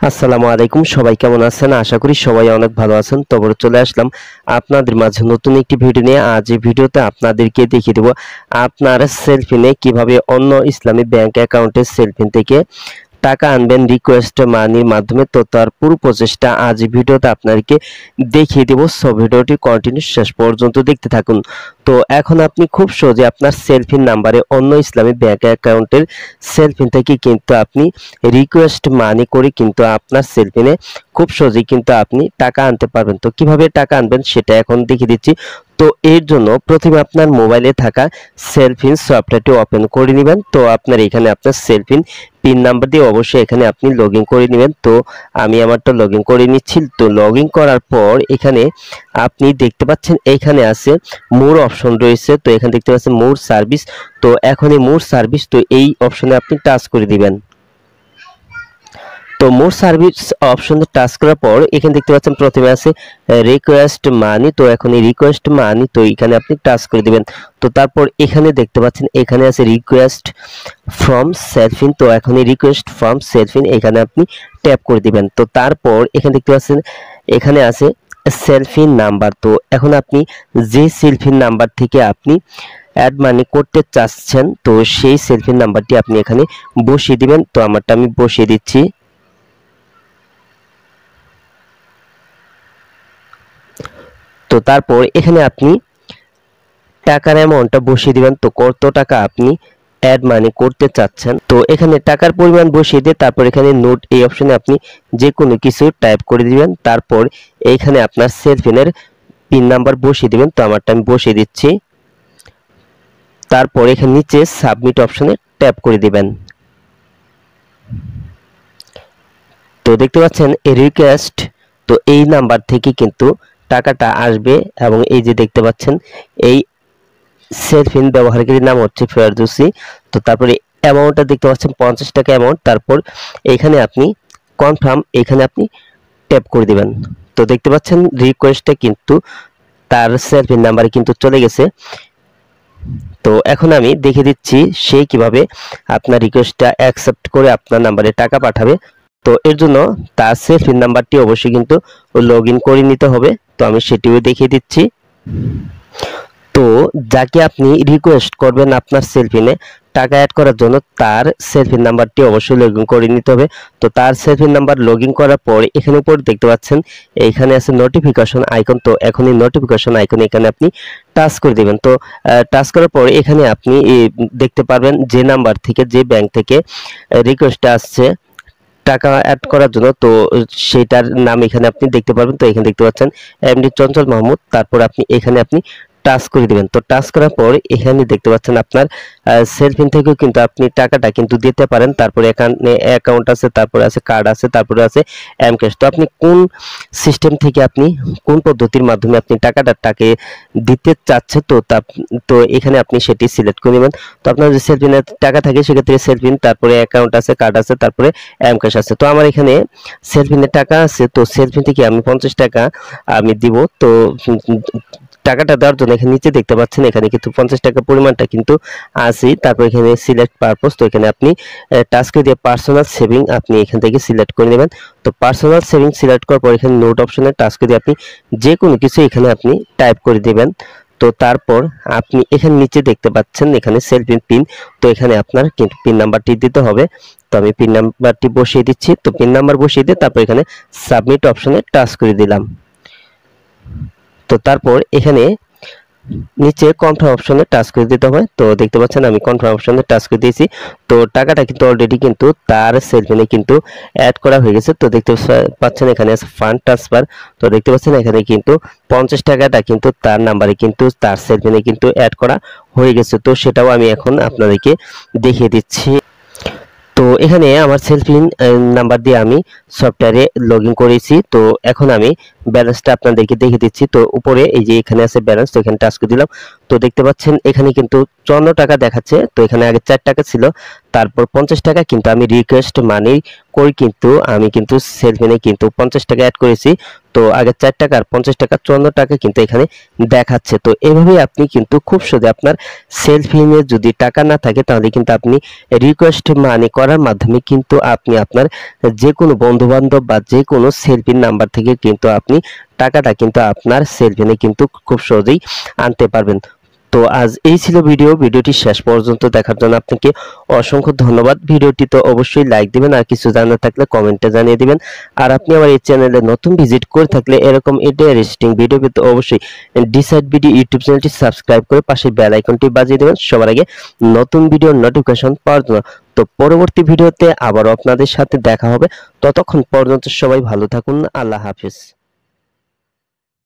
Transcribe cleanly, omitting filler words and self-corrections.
আসসালামু আলাইকুম, সবাই কেমন আছেন? আশা করি সবাই অনেক ভালো আছেন। তবে চলে আসলাম আপনাদের মাঝে নতুন একটি ভিডিও নিয়ে। আজ এই ভিডিওতে আপনাদেরকে দেখিয়ে দেব আপনার সেলফিনে কিভাবে অন্য ইসলামী ব্যাংক অ্যাকাউন্টের সেলফিন থেকে টাকা আনবেন রিকোয়েস্ট মানির মাধ্যমে। তো তার পুরো প্রচেষ্টা আজ এই ভিডিওতে আপনাদেরকে দেখিয়ে দেব। সব ভিডিওটি কন্টিনিউ শেষ পর্যন্ত দেখতে থাকুন। তো এখন আপনি খুব সহজে আপনার সেলফিন নাম্বারে অন্য ইসলামী ব্যাংক অ্যাকাউন্টের সেলফিন থেকে কিন্তু আপনি রিকোয়েস্ট মানি করে কিন্তু আপনার সেলফিনে খুব সহজেই কিন্তু আপনি টাকা আনতে পারবেন। তো কিভাবে টাকা আনবেন সেটা এখন দেখিয়ে দিচ্ছি। তো এর জন্য প্রথমে আপনার মোবাইলে থাকা সেলফিন সফটওয়্যারটি ওপেন করে নেবেন। তো আপনার এখানে আপনার সেলফিন পিন নাম্বার দিয়ে অবশ্যই এখানে আপনি লগ ইন করে নেবেন। তো আমি আমারটা লগ ইন করে নিচ্ছি। তো লগ ইন করার পর এখানে আপনি দেখতে পাচ্ছেন এখানে আছে মোর অপশন রয়েছে। তো এখানে দেখতে পাচ্ছেন মোর সার্ভিস। তো এখন এই মোর সার্ভিস, তো এই অপশনে আপনি টাচ করে দিবেন। তো মোর সার্ভিস অপশনে টাচ করার পর এখানে দেখতে পাচ্ছেন প্রথমে আছে রিকোয়েস্ট মানি। তো এখন এই রিকোয়েস্ট মানি, তো এখানে আপনি টাচ করে দিবেন। তো তারপর এখানে দেখতে পাচ্ছেন এখানে আছে রিকোয়েস্ট ফ্রম সেলফিন। তো এখন এই রিকোয়েস্ট ফ্রম সেলফিন এখানে আপনি ট্যাপ করে দিবেন। তো তারপর এখানে দেখতে পাচ্ছেন এখানে আছে সেলফিন নাম্বার। তো এখন আপনি যে সেলফিন নাম্বার থেকে আপনি অ্যাড মানি করতে চাচ্ছেন, তো সেই সেলফিন নাম্বারটি আপনি এখানে বসিয়ে দিবেন। তো আমারটা আমি বসিয়ে দিচ্ছি। তো তারপর এখানে আপনি টাকার অ্যামাউন্টটা বসিয়ে দিবেন। তো কত টাকা আপনি অ্যাড মানি করতে চাচ্ছেন, তো এখানে টাকার পরিমাণ বসিয়ে দিয়ে তারপর এখানে নোট এই অপশনে আপনি যে কোনো কিছু টাইপ করে দিবেন। তারপর এইখানে আপনার সেলফিনের পিন নাম্বার বসিয়ে দিবেন। তো আমারটা আমি বসিয়ে দিচ্ছি। তারপর এখানে নিচে সাবমিট অপশনে ট্যাপ করে দিবেন। তো দেখতে পাচ্ছেন এই রিকোয়েস্ট, তো এই নাম্বার থেকে কিন্তু টাকাটা আসবে। এবং এই যে দেখতে পাচ্ছেন এই সেলফিন ব্যবহারকারীর নাম হচ্ছে ফেরদৌসী। তো তারপরে অ্যামাউন্টটা দেখতে পাচ্ছেন 50 টাকা অ্যামাউন্ট। তারপর এখানে আপনি কনফার্ম, এখানে আপনি ট্যাপ করে দিবেন। তো দেখতে পাচ্ছেন রিকোয়েস্টটা কিন্তু তার সেলফিন নাম্বারে কিন্তু চলে গেছে। তো এখন আমি দেখে দিচ্ছি সে কিভাবে আপনার রিকোয়েস্টটা অ্যাকসেপ্ট করে আপনার নাম্বারে টাকা পাঠাবে। তো এর জন্য তার সেলফিন নাম্বারটি অবশ্যই কিন্তু লগ ইন করে নিতে হবে। তো আমি সেটিও দেখিয়ে দিচ্ছি। তো যাকে আপনি রিকোয়েস্ট করবেন আপনার সেলফিনে টাকা অ্যাড করার জন্য, তার সেলফিন নাম্বারটি অবশ্যই লগ ইন করে নিতে হবে। তো তার সেলফিন নাম্বার লগ ইন করার পর এখানে উপর দেখতে পাচ্ছেন এইখানে আছে নোটিফিকেশন আইকন। তো এখন এই নোটিফিকেশন আইকন এখানে আপনি টাচ করে দিবেন। তো টাচ করার পর এখানে আপনি দেখতে পারবেন যে নাম্বার থেকে, যে ব্যাংক থেকে রিকোয়েস্টটা আসছে টাকা অ্যাড করার জন্য, তো সেটার নাম এখানে আপনি দেখতে পারবেন। তো এখানে দেখতে পাচ্ছেন এমডি চঞ্চল মাহমুদ। তারপর আপনি এখানে আপনি টাচ করে দিবেন। তো টাচ করার পর এখানে দেখতে পাচ্ছেন আপনার সেলফিন থেকেও কিন্তু আপনি টাকাটা কিন্তু দিতে পারেন। তারপরে এখানে অ্যাকাউন্ট আছে, তারপরে আছে কার্ড আছে, তারপরে আছে এমক্যাশ। তো আপনি কোন সিস্টেম থেকে, আপনি কোন পদ্ধতির মাধ্যমে আপনি টাকাটাকে দিতে চাচ্ছে, তো এখানে আপনি সেটি সিলেক্ট করে নেবেন। তো আপনার যে সেলফিনে টাকা থাকে সেক্ষেত্রে সেলফিন, তারপরে অ্যাকাউন্ট আছে, কার্ড আছে, তারপরে এমক্যাশ আছে। তো আমার এখানে সেলফিনে টাকা আছে, তো সেলফিন থেকে আমি 50 টাকা আমি দিব। তো টাকাটা দেওয়ার জন্য এখানে নিচে দেখতে পাচ্ছেন এখানে কিন্তু 50 টাকা পরিমাণটা কিন্তু আছে। তারপর এখানে সিলেক্ট পারপোজ, তো এখানে আপনি টাচ করে দিয়ে পার্সোনাল সেভিং আপনি এখান থেকে সিলেক্ট করে নেবেন। তো পার্সোনাল সেভিং সিলেক্ট করার পর এখানে নোট অপশনে টাচ করে দিয়ে আপনি যে কোনো কিছু এখানে আপনি টাইপ করে দিবেন। তো তারপর আপনি এখানে নিচে দেখতে পাচ্ছেন এখানে সেলফিন পিন। তো এখানে আপনার কিন্তু পিন নাম্বারটি দিতে হবে। তো আমি পিন নাম্বারটি বসিয়ে দিচ্ছি। তো পিন নাম্বার বসিয়ে দিয়ে তারপর এখানে সাবমিট অপশনে টাচ করে দিলাম। তো তারপর এখানে নিচে কনফার্ম অপশনে টাচ করে দিতে হবে। তো দেখতে পাচ্ছেন আমি কনফার্ম অপশনে টাচ করে দিয়েছি। তো টাকাটা কিন্তু অলরেডি কিন্তু তার সেলফিনে কিন্তু অ্যাড করা হয়ে গেছে। তো দেখতে পাচ্ছেন এখানে আছে ফান্ড ট্রান্সফার। তো দেখতে পাচ্ছেন এখানে কিন্তু 50 টাকাটা কিন্তু তার নাম্বারে কিন্তু তার সেলফিনে কিন্তু অ্যাড করা হয়ে গেছে। তো সেটাও আমি এখন আপনাদেরকে দেখিয়ে দিচ্ছি। তো এখানে আমার সেলফিন নাম্বার দিয়ে আমি সফটওয়্যারে লগ ইন করেছি। তো এখন আমি ব্যালেন্সটা আপনাদেরকে দেখে দিচ্ছি। তো উপরে এই যে এখানে আছে ব্যালেন্স, তো এখানে টাচ করে দিলাম। তো দেখতে পাচ্ছেন এখানে কিন্তু 54 টাকা দেখাচ্ছে। তো এখানে আগে 4 টাকা ছিল, তারপর 50 টাকা কিন্তু আমি রিকোয়েস্ট মানি করি, কিন্তু আমি কিন্তু সেলফিনে কিন্তু 50 টাকা অ্যাড করেছি। তো আগে 4 টাকা আর 50 টাকা 54 টাকা কিন্তু এখানে দেখাচ্ছে। তো এভাবেই আপনি কিন্তু খুব সহজে আপনার সেলফিনে যদি টাকা না থাকে তাহলে কিন্তু আপনি রিকোয়েস্ট মানি করার মাধ্যমে কিন্তু আপনি আপনার যে কোনো বন্ধু বান্ধব বা যে কোনো সেলফির নাম্বার থেকে কিন্তু আপনি টাকাটা কিন্তু আপনার সেলফিনে কিন্তু খুব সহজেই আনতে পারবেন। তো আজ এই ছিল ভিডিওটি শেষ পর্যন্ত দেখার জন্য আপনাকে অসংখ্য ধন্যবাদ। ভিডিওটি তো অবশ্যই লাইক দিবেন, আর কিছু জানার থাকলে কমেন্টে জানিয়ে দিবেন। আর আপনি আমার এই চ্যানেলে নতুন ভিজিট করে থাকলে এরকম ইন্টারেস্টিং ভিডিও পেতে অবশ্যই ডিসাইড ভিডিও ইউটিউব চ্যানেলটি সাবস্ক্রাইব করে পাশে বেল আইকনটি বাজিয়ে দিবেন সবার আগে নতুন ভিডিওর নোটিফিকেশন পাওয়ার জন্য। তো পরবর্তী ভিডিওতে আবারও আপনাদের সাথে দেখা হবে। ততক্ষণ পর্যন্ত সবাই ভালো থাকুন। আল্লাহ হাফেজ।